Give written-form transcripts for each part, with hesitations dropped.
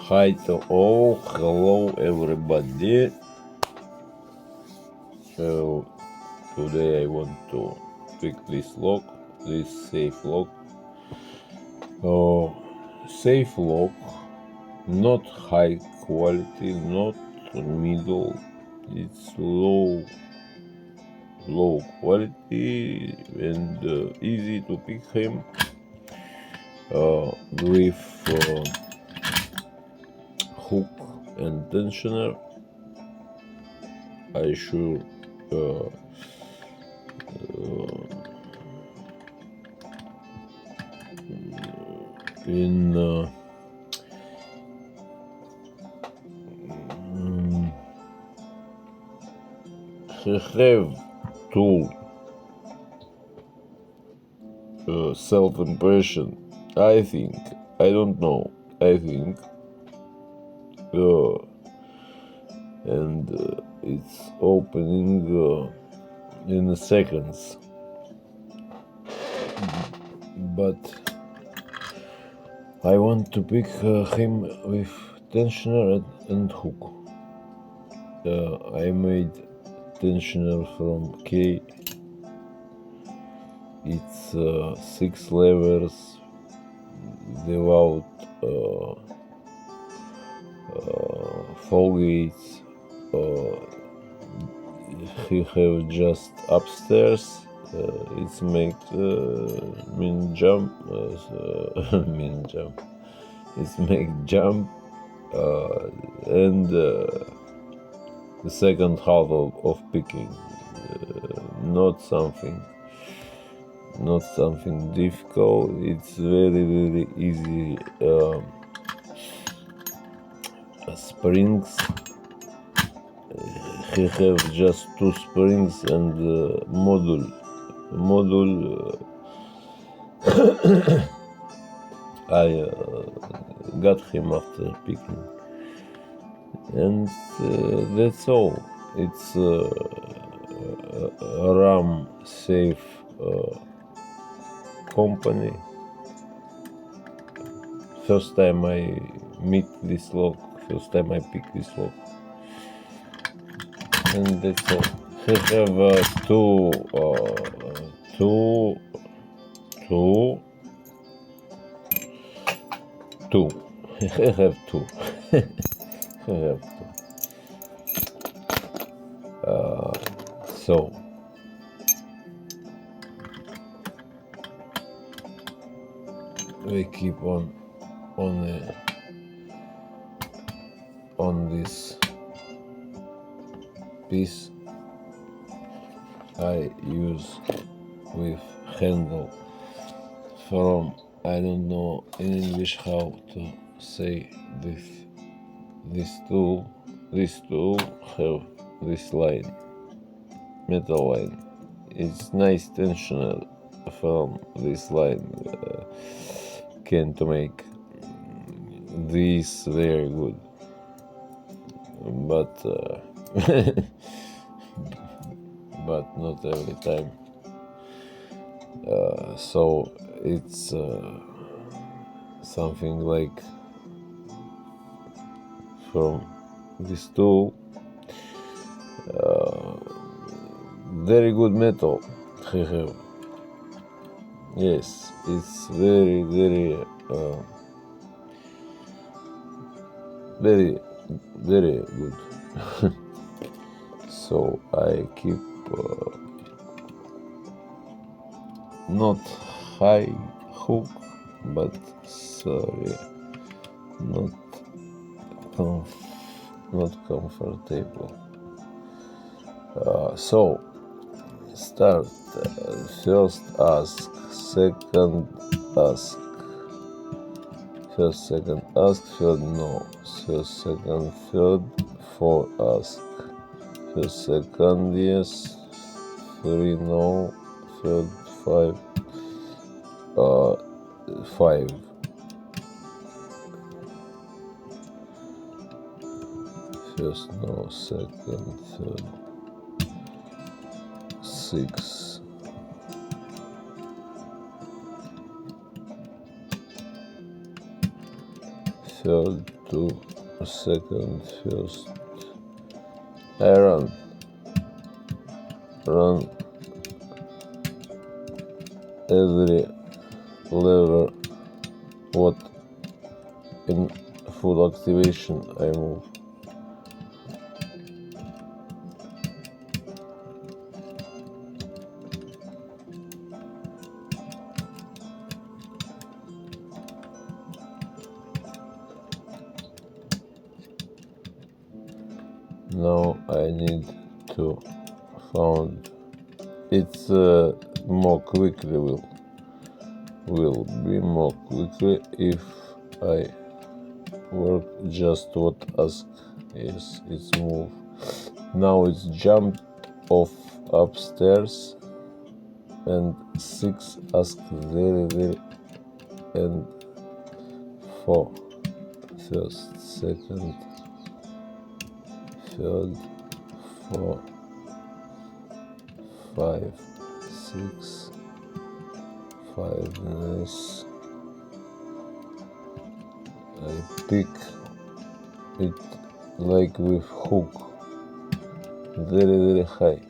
Hi to all, hello everybody. So today I want to pick this lock, this safe lock. Safe lock, not high quality, not middle. It's low quality and easy to pick him with hook and tensioner. I sure in he have tool self-impression. I think, I don't know, I think and it's opening in seconds, but I want to pick him with tensioner and hook. I made tensioner from K. It's 6 levers without fall gates. He have just upstairs. It's make min jump. Min jump. It's make jump and the second half of picking. Not something difficult. It's very easy. Springs. He have just 2 springs and module. I got him after picking, and that's all. It's RaM safe company. First time I meet this lock, first time I pick this lock, and that's all. He have two. I have two. I have two. So we keep on this piece. I use with handle from, I don't know in English how to say this tool. This tool have this line, metal line. It's nice tensioner from this line can to make this very good, but but not every time. So it's something like from this tool. Very good metal he have. Yes, it's very good. So I keep not high hook, but sorry, not comfortable. So start. First ask, second ask. First, second ask, third no. First, second, third, fourth ask. First, second yes, 3 no, third 5. 5. First no, second, third 6. Third 2. 2 second first. I run every lever what in full activation I move. Now I need to found it's more quickly will be more quickly if I work just what ask. Yes, it's move. Now it's jumped off upstairs and 6 ask very and 4 first, second, third, 4, 5, 6, 5. Nice. I pick it like with hook, very high.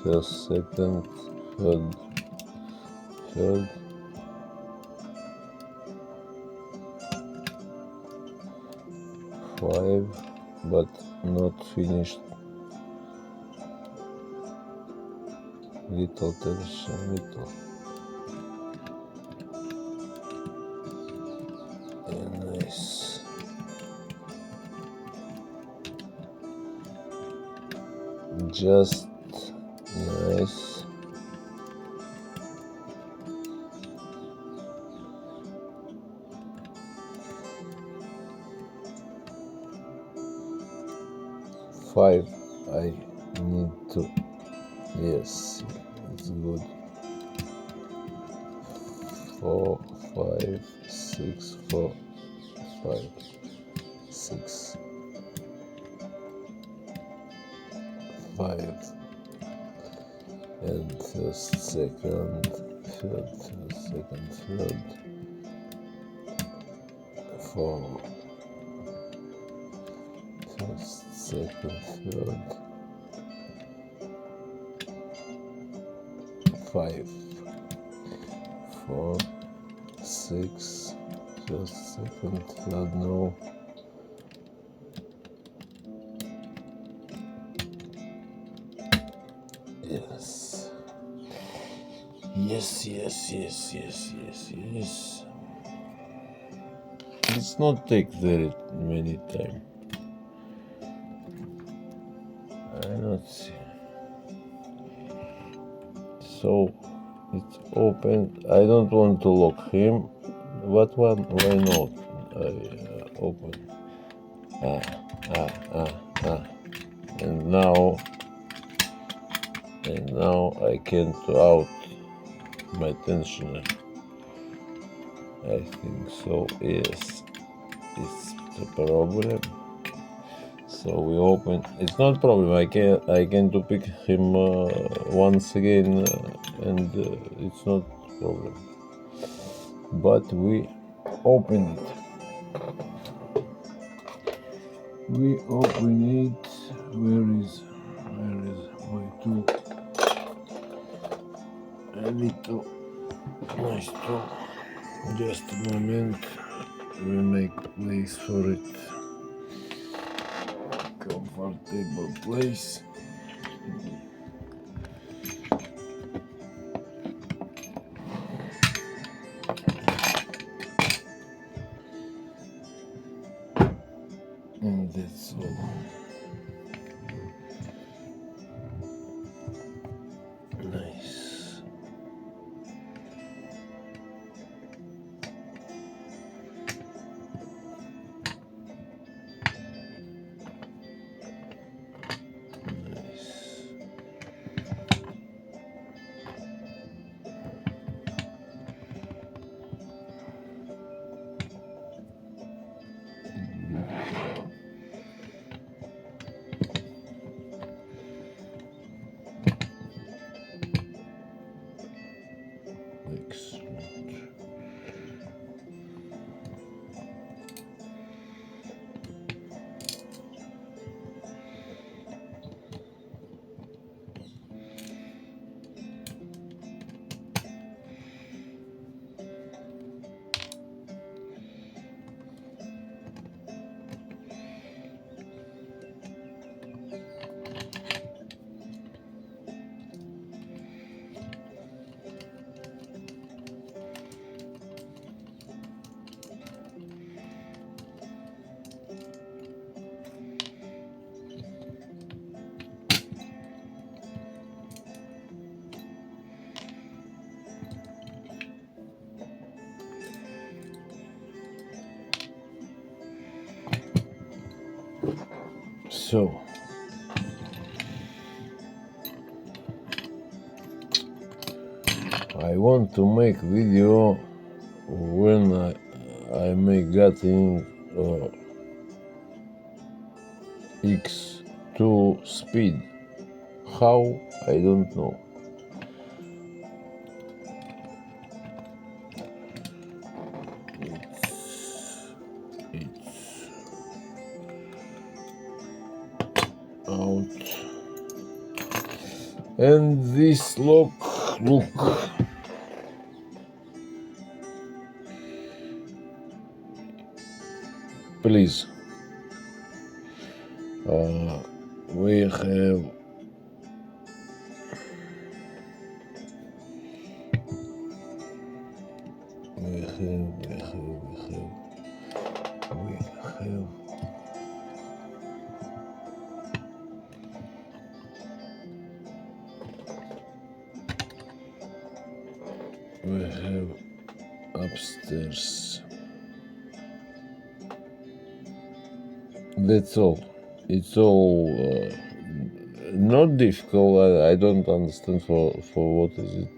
First, second, third, 5, but not finished. Little tension, little. Nice. Just nice. Five. I need to. Yes, it's good. 4, 5, 6, 4, 5, 6, 5, and first, second, third, first, second, third, 4, first, second, third, 5, 4, 6, first, second, third, no. Yes. It's not take very many time. I not see. So it's open. I don't want to lock him. What one? Why not? I open. And now I can't out my tensioner. I think so. Yes, it's the problem. So we open. It's not problem. I can to pick him once again, and it's not problem. But we open it. Where is my tool? A little nice tool. Just a moment. We make place for it. Comfortable place. And that's all. Nice. So I want to make video when I may getting X2 speed. How? I don't know. It's out. And this look, please. We have upstairs. That's all. It's all not difficult. I don't understand for what is it.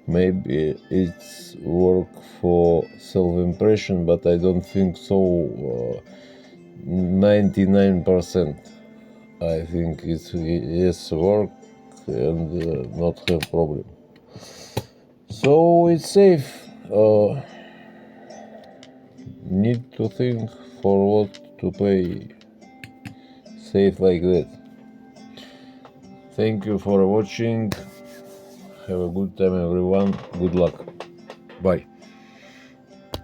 Maybe it's work for self-impression, but I don't think so. 99%. I think it's yes work and not have problem. So it's safe. Need to think for what to pay. Safe like that. Thank you for watching. Have a good time, everyone. Good luck. Bye.